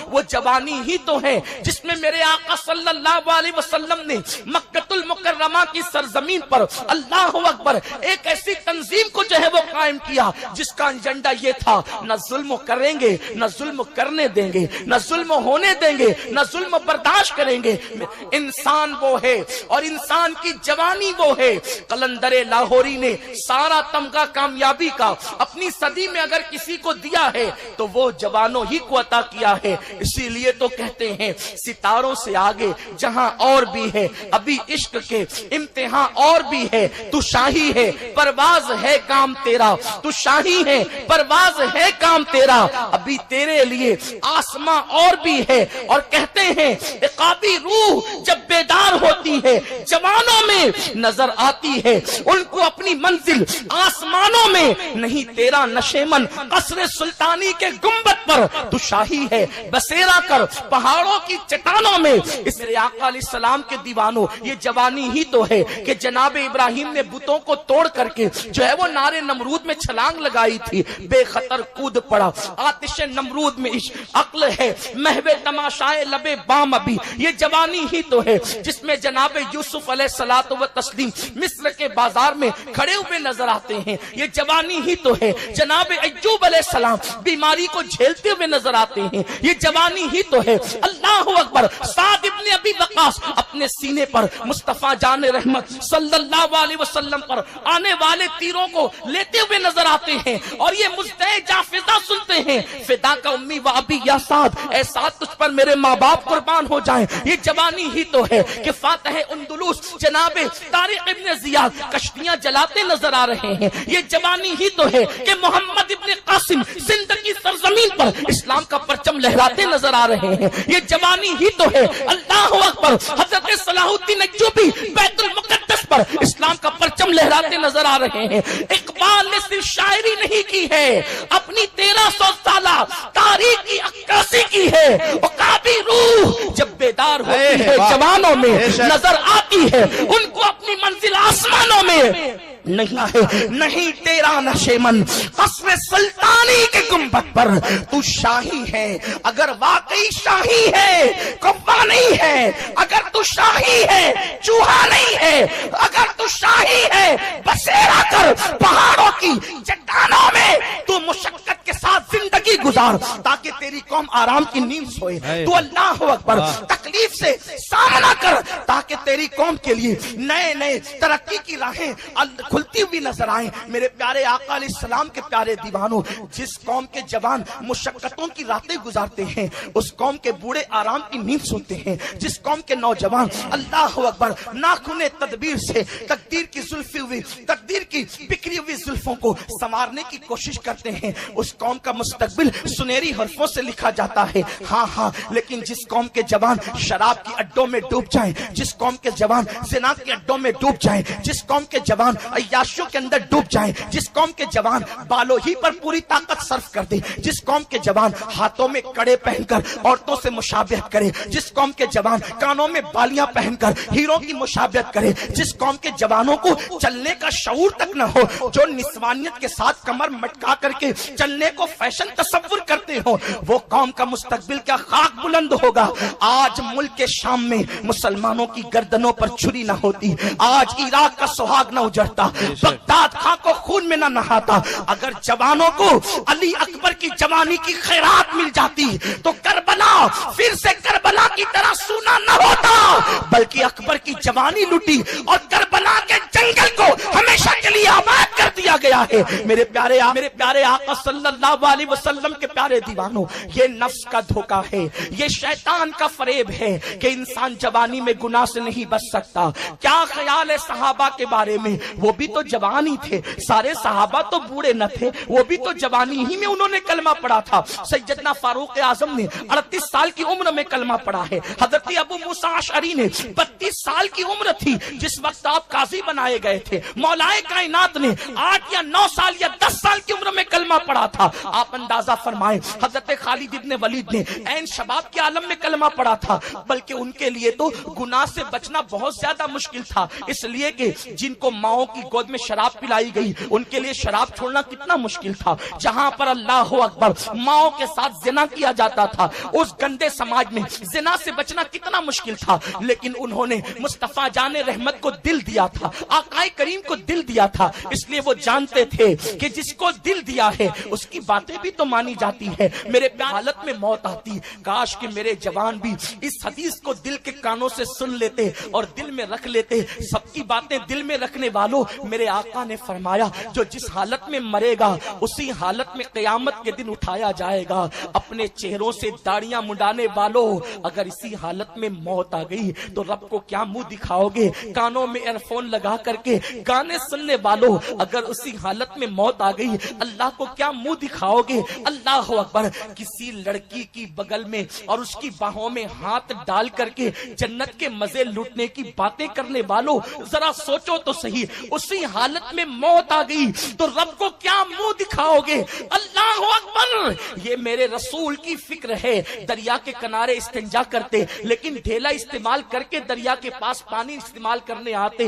وہ جوانی ہی تو ہے جس میں میرے آقا صلی اللہ علیہ وسلم نے مکۃ المکرمہ کی سرزمین پر اللہ اکبر ایک ایسی تنظیم کو جو ہے وہ قائم کیا جس کا ایجنڈا یہ تھا نہ ظلم کریں گے نہ ظلم کرنے دیں گے نہ ظلم ہونے دیں گے نہ ظلم برداشت کریں گے. انسان وہ ہے اور انسان کی جوانی وہ ہے. قلندر لاہوری نے سارا تمغہ کامیابی کا اپنی صدی میں اگر کسی کو دیا ہے تو وہ جوانوں ہی کو عطا کیا ہے. اسی لیے تو کہتے ہیں ستاروں سے آگے جہاں اور بھی ہے ابھی عشق کے امتحان اور بھی ہے. تو شاہی ہے پرواز ہے کام تیرا تو شاہی ہے پرواز ہے کام تیرا ابھی تیرے لیے آسماں اور بھی ہے. اور کہتے ہیں عقابی روح جب بیدار ہوتی ہے جوانوں میں نظر آتی ہے ان کو اپنی منزل آسمانوں میں نہیں. تیرا نشیمن قصر سلطانی کے گنبد پر تو شاہی ہے بسیرا کر پہاڑوں کی چٹانوں میں. اس میرے آقا علیہ السلام کے دیوانوں یہ جوانی ہی تو ہے کہ جناب ابراہیم نے بتوں کو توڑ کر کے جو ہے وہ نارے نمرود میں چھلانگ لگائی تھی. بے خطر کود پڑا آتش نمرود میں عقل ہے محو تماشائے لبے بام ابھی. یہ جوانی ہی تو ہے جس میں جناب یوسف علیہ الصلوۃ والتسلیم مصر کے بازار میں کھڑے ہوئے نظر آتے ہیں. یہ جوانی ہی تو ہے جناب ایوب علیہ السلام بیماری کو جھیلتے ہوئے نظر آتے ہیں. یہ جوانی ہی تو ہے. اللہ اکبر سعد ابن ابی وقاص اپنے سینے پر مصطفیٰ جان رحمت صلی اللہ علیہ وسلم پر آنے والے تیروں کو لیتے ہوئے نظر آتے ہیں اور یہ مجدے جا فضا سنتے ہیں. فدا کا امی و ابی یا سعد اے سعد تجھ پر میرے ماں باپ قربان ہو جائیں. یہ جوانی ہی تو ہے کہ فاتح اندلس جناب طارق ابن زیاد کشتیاں جلاتے نظر آ رہے ہیں. یہ جوانی ہی تو ہے کہ محمد ابن قاسم سندھ کی سرزمین پر اسلام کا پرچم لہراتے نظر آ رہے ہیں. یہ جوانی ہی تو ہے. اللہ اکبر حضرت صلاح الدین ایوبی بیت المقدس پر اسلام کا پرچم لہراتے نظر آ رہے ہیں. اقبال نے صرف شاعری نہیں کی ہے اپنی 1300 سالہ تاریخ کی عکاسی کی ہے. عقابی روح جب بیدار ہوتی ہے جوانوں میں نظر آتی ہے ان کو اپنی منزل آسمانوں میں نہیں ہے. نہیں تیرا نشیمن قصر سلطانی کے گنبد پر تو شاہی ہے. اگر واقعی شاہی ہے کوا نہیں ہے. اگر تو شاہی ہے چوہا نہیں ہے. اگر تو شاہی ہے بسیرا کر پہاڑوں کی چٹانوں میں تو مشقت کے ساتھ زندگی گزار تاکہ تیری قوم آرام کی نیند سوئے. تو اللہ اکبر تکلیف سے سامنا کر تاکہ تیری قوم کے لیے نئے نئے ترقی کی راہیں کھلتی ہوئی نظر آئیں. میرے پیارے آقا علیہ السلام کے پیارے دیوانوں جس قوم کے جوان مشقتوں کی راتیں گزارتے ہیں اس قوم کے بوڑھے آرام کی نیند سنتے ہیں. جس قوم کے نوجوان اللہ اکبر ناخن تدبیر سے تقدیر کی زلفی ہوئی تقدیر کی بکھری ہوئی زلفوں کو سنوارنے کی کوشش کرتے ہیں اس قوم کا مستقبل سنہری حرفوں سے لکھا جاتا ہے. ہاں لیکن جس قوم کے جوان شراب کی اڈوں میں ڈوب جائیں جس قوم کے جوان زنا کے اڈوں میں ڈوب جائیں جس قوم کے جوان عیاشیوں کے اندر ڈوب جائیں جس قوم کے جوان بالوں ہی پر پوری طاقت صرف کر دے جس قوم کے جوان ہاتھوں میں کڑے پہن کر عورتوں سے مشابہت کرے جس قوم کے جوان کانوں میں بالیاں پہن کر ہیروں کی مشابہت کرے جس قوم کے جوانوں کو چلنے کا شعور تک نہ ہو جو نسوانیت کے ساتھ کمر مٹکا کر کے چلنے کو فیشن تصور کرتے ہو وہ قوم کا مستقبل کیا خاک بلند ہوگا. آج ملک کے شام میں مسلمانوں کی گردنوں پر چھری نہ ہوتی. آج عراق کا سہاگ نہ اجڑتا بغداد خاں کو خون میں نہ نہاتا. اگر جوانوں کو علی اکبر کی جوانی کی خیرات مل جاتی تو کربلا پھر سے کربلا کی طرح سونا نہ ہوتا بلکہ اکبر کی جوانی لٹی اور کربلا کے جنگل کو ہمیشہ کے لیے آباد کر دیا گیا ہے. میرے پیارے آقا صلی اللہ علیہ وسلم کے پیارے دیوانوں یہ نفس کا دھوکہ ہے یہ شیطان کا فریب ہے کہ انسان جوانی میں گناہ سے نہیں بچ سکتا. کیا خیال ہے صحابہ کے بارے میں وہ بھی تو جوان ہی تھے. سارے صحابہ تو بوڑھے نہ تھے وہ بھی تو جوانی ہی میں انہوں نے کلمہ پڑھا تھا. سیدنا فاروق اعظم نے 38 سال کی عمر میں کلمہ پڑھا ہے. حضرت ابو موسیٰ اشعری نے 32 سال کی عمر تھی جس وقت آپ قاضی بنائے گئے تھے. مولا کائنات نے 8 یا 9 سال یا 10 سال کی عمر میں کلمہ پڑھا تھا. آپ اندازہ فرمائیں حضرت خالد ابن ولید نے عین شباب کے عالم میں کلمہ پڑھا تھا بلکہ ان کے لیے تو گناہ سے بچنا بہت زیادہ مشکل تھا اس لیے کہ جن کو ماؤں کی گود میں شراب پلائی گئی ان کے لیے شراب چھوڑنا کتنا مشکل تھا. جہاں پر اللہ اکبر ماؤں کے ساتھ زنا کیا جاتا تھا اس گندے سماج میں زنا سے بچنا کتنا مشکل تھا، لیکن انہوں نے مصطفیٰ جان رحمت کو دل دیا تھا، آقائے کریم کو دل دیا تھا، اس لیے وہ جانتے تھے کہ جس کو دل دیا ہے اس کی باتیں بھی تو مانی جاتی ہے۔ میرے حالت میں موت آتی، کاش کہ میرے جوان بھی اس حدیث کو دل کے کانوں سے سن لیتے اور دل میں رکھ لیتے۔ سب کی باتیں دل میں رکھنے والوں، میرے آقا نے فرمایا جو جس حالت میں مرے گا اسی حالت میں قیامت کے دن اٹھایا جائے گا۔ اپنے چہروں سے داڑیاں منڈانے والوں، اگر اسی حالت میں موت آ گئی تو رب کو کیا منہ دکھاؤ گے؟ کانوں میں ایئر فون لگا کر کے گانے سننے والوں، اگر اسی حالت میں موت آ گئی اللہ کو کیا منہ دکھاؤ گے؟ اللہ اکبر۔ کسی لڑکی کی بغل میں اور اس کی باہوں میں ہاتھ ڈال کر کے جنت کے مزے لوٹنے کی باتیں کرنے والوں، ذرا سوچو تو صحیح، اسی حالت میں موت آ گئی تو رب کو کیا منہ دکھاؤ گے؟ اللہ اکبر۔ یہ میرے رسول کی فکر ہے۔ دریا کے کنارے استنجا کرتے لیکن ڈھیلا استعمال کر کے دریا کے پاس پانی استعمال کرنے آتے۔